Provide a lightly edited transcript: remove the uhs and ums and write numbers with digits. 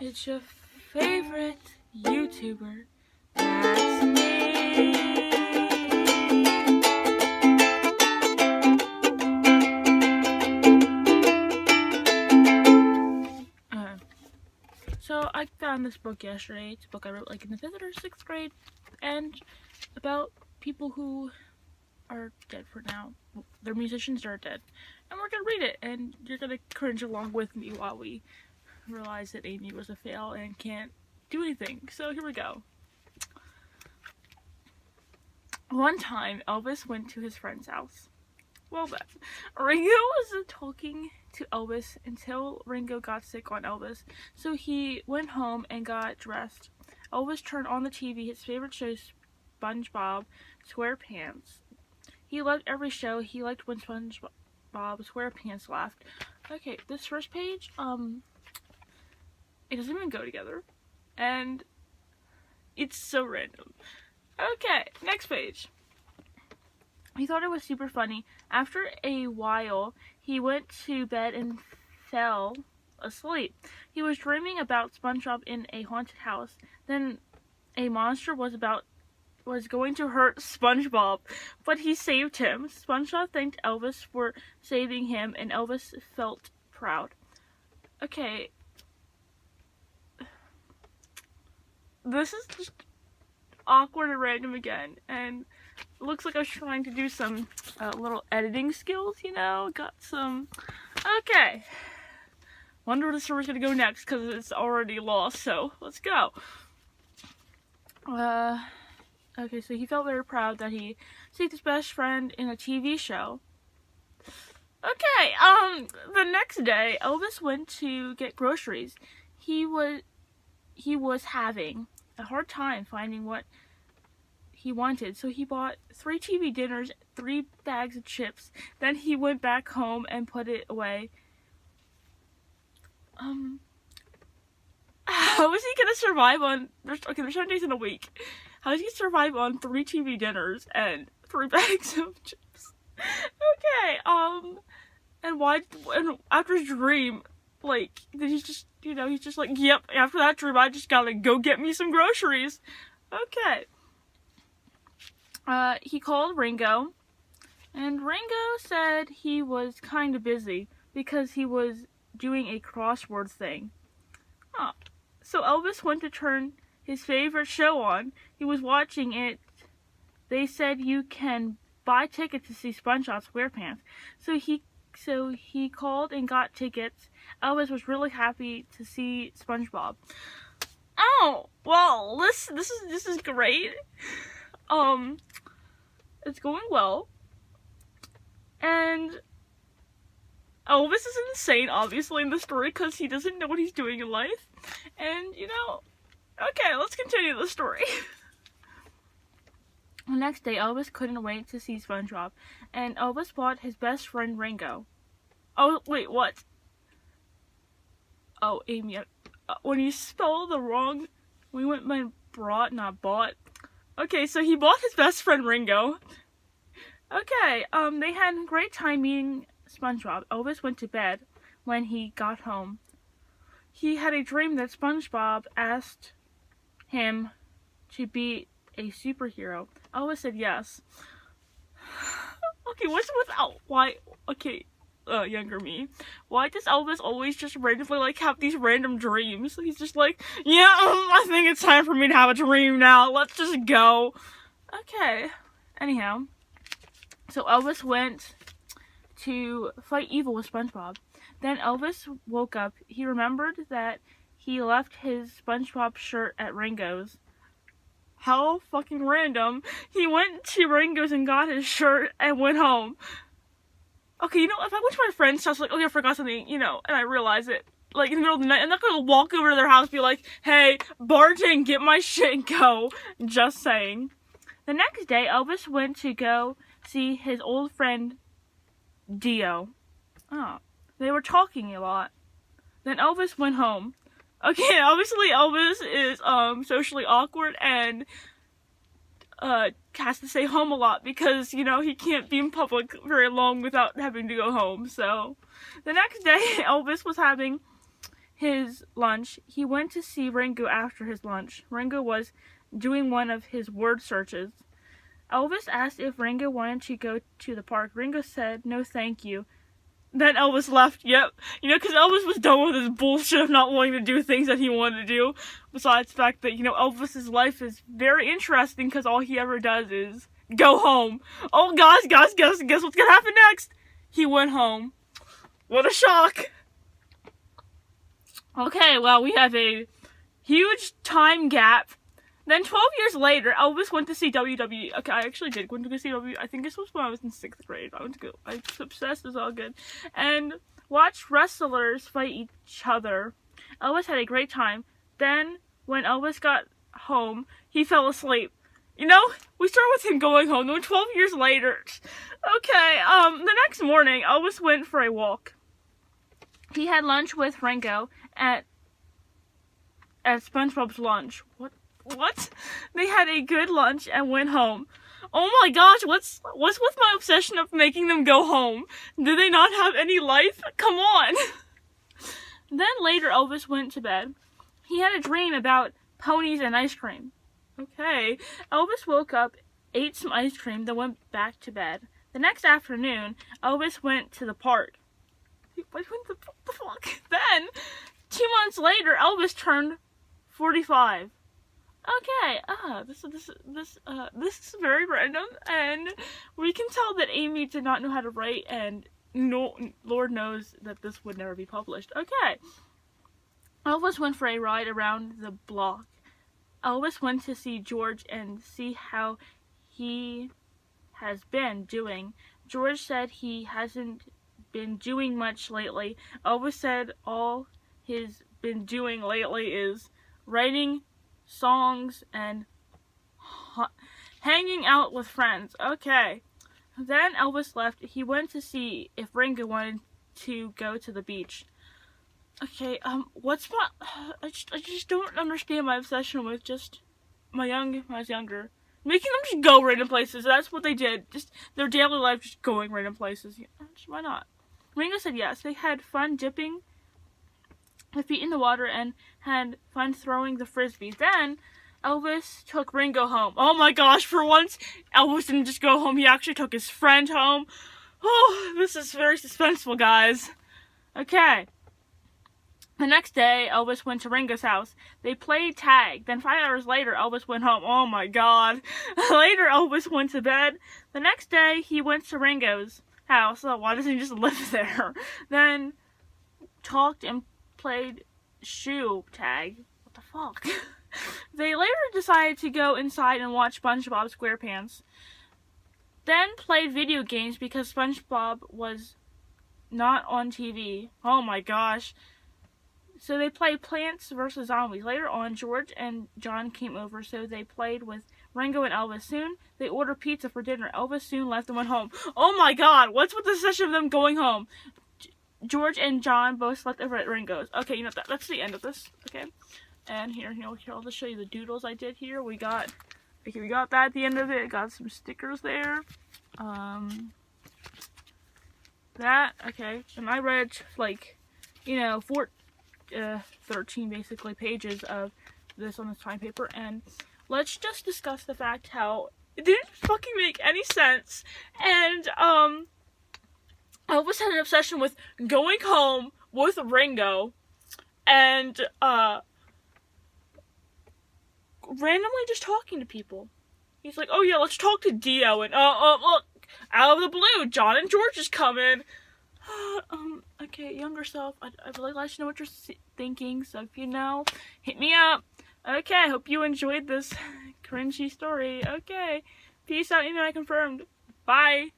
It's your favorite YouTuber. That's me. So I found this book yesterday. It's a book I wrote like in the 5th or 6th grade, and about people who are dead for now. They're musicians that are dead. And we're gonna read it, and you're gonna cringe along with me while we realize that Amy was a fail and can't do anything. So here we go. One time, Elvis went to his friend's house. Well then, Ringo was talking to Elvis until Ringo got sick on Elvis. So he went home and got dressed. Elvis turned on the TV, his favorite show, SpongeBob SquarePants. He loved every show. He liked when SpongeBob SquarePants laughed. Okay, this first page, it doesn't even go together. And it's so random. Okay, next page. He thought it was super funny. After a while, he went to bed and fell asleep. He was dreaming about SpongeBob in a haunted house. Then a monster was going to hurt SpongeBob, but he saved him. SpongeBob thanked Elvis for saving him, and Elvis felt proud. Okay. This is just awkward and random again, and it looks like I was trying to do some little editing skills, you know? Got some... Okay. Wonder where the story's gonna go next, because it's already lost, so let's go. Okay, so he felt very proud that he saved his best friend in a TV show. Okay, the next day, Elvis went to get groceries. He was having a hard time finding what he wanted, so he bought 3 TV dinners, 3 bags of chips. Then he went back home and put it away. How is he gonna survive on... There's 7 days in a week. How is he gonna survive on 3 TV dinners and 3 bags of chips? Okay, and after his dream, like, he's just, you know, he's just like, yep, after that dream, I just gotta go get me some groceries. Okay. He called Ringo, and Ringo said he was kind of busy because he was doing a crossword thing. Oh. So Elvis went to turn his favorite show on. He was watching it. They said you can buy tickets to see SpongeBob SquarePants. So he called and got tickets. Elvis was really happy to see SpongeBob. Oh, well, this is great. It's going well. And Elvis is insane, obviously, in the story, because he doesn't know what he's doing in life. And, you know, okay, let's continue the story. The next day, Elvis couldn't wait to see SpongeBob, and Elvis bought his best friend Ringo. Oh, wait, what? Oh, Amy, when you spell the wrong, we went by brought, not bought. Okay, so he bought his best friend Ringo. Okay, they had a great time meeting SpongeBob. Elvis went to bed when he got home. He had a dream that SpongeBob asked him to be a superhero. Elvis said yes. Okay, what's without why? Okay, younger me. Why does Elvis always just randomly like have these random dreams? He's just like, yeah, I think it's time for me to have a dream now. Let's just go. Okay. Anyhow, so Elvis went to fight evil with SpongeBob. Then Elvis woke up. He remembered that he left his SpongeBob shirt at Ringo's. How fucking random. He went to Ringo's and got his shirt and went home. Okay, you know, if I went to my friend's house, like, oh yeah, I forgot something, you know, and I realize it, like, in the middle of the night, I'm not gonna walk over to their house and be like, hey, barge in, get my shit and go. Just saying. The next day, Elvis went to go see his old friend, Dio. Oh. They were talking a lot. Then Elvis went home. Okay, obviously Elvis is socially awkward and has to stay home a lot because, you know, he can't be in public very long without having to go home. So the next day Elvis was having his lunch, he went to see Ringo after his lunch. Ringo was doing one of his word searches. Elvis asked if Ringo wanted to go to the park. Ringo said, "No, thank you." Then Elvis left. Yep. Because Elvis was done with his bullshit of not wanting to do things that he wanted to do. Besides the fact that, Elvis's life is very interesting because all he ever does is go home. Oh, guys, guess what's gonna happen next? He went home. What a shock. Okay, well, we have a huge time gap. Then 12 years later, Elvis went to see WWE. Okay, I actually did went to go see WWE. I think this was when I was in 6th grade. I was obsessed, it was all good. And watched wrestlers fight each other. Elvis had a great time. Then, when Elvis got home, he fell asleep. We start with him going home. Then 12 years later. Okay, the next morning, Elvis went for a walk. He had lunch with Ringo at SpongeBob's lunch. What? They had a good lunch and went home. Oh my gosh, what's with my obsession of making them go home? Do they not have any life? Come on! Then later, Elvis went to bed. He had a dream about ponies and ice cream. Okay. Elvis woke up, ate some ice cream, then went back to bed. The next afternoon, Elvis went to the park. What the fuck? Then, 2 months later, Elvis turned 45. Okay, this is very random, and we can tell that Amy did not know how to write, and Lord knows that this would never be published. Okay. Elvis went for a ride around the block. Elvis went to see George and see how he has been doing. George said he hasn't been doing much lately. Elvis said all he's been doing lately is writing songs and hanging out with friends. Okay. Then Elvis left. He went to see if Ringo wanted to go to the beach. Okay, I just don't understand my obsession with just when I was younger. Making them just go random places. That's what they did. Just their daily life, just going random places. Why not? Ringo said yes. They had fun dipping their feet in the water and had fun throwing the frisbee. Then Elvis took Ringo home. Oh my gosh, for once, Elvis didn't just go home. He actually took his friend home. Oh, this is very suspenseful, guys. Okay. The next day, Elvis went to Ringo's house. They played tag. Then 5 hours later, Elvis went home. Oh my god. Later, Elvis went to bed. The next day, he went to Ringo's house. Oh, why doesn't he just live there? Then talked and played shoe tag. What the fuck? They later decided to go inside and watch SpongeBob SquarePants. Then played video games because SpongeBob was not on TV. Oh my gosh. So they played Plants vs. Zombies. Later on, George and John came over, so they played with Ringo and Elvis. Soon, they ordered pizza for dinner. Elvis soon left and went home. Oh my god, what's with the session of them going home? George and John both slept over at Ringo's. Okay, that's the end of this. Okay, and here, I'll just show you the doodles I did here. We got that at the end of it. Got some stickers there. That, okay, and I read, 13 basically pages of this on this time paper, and let's just discuss the fact how it didn't fucking make any sense, and, Elvis had an obsession with going home with Ringo, and, randomly just talking to people. He's like, oh yeah, let's talk to Dio, and, look, out of the blue, John and George is coming. Okay, younger self, I'd really like to know what you're thinking, so if you know, hit me up. Okay, I hope you enjoyed this cringy story. Okay, peace out, email I confirmed. Bye.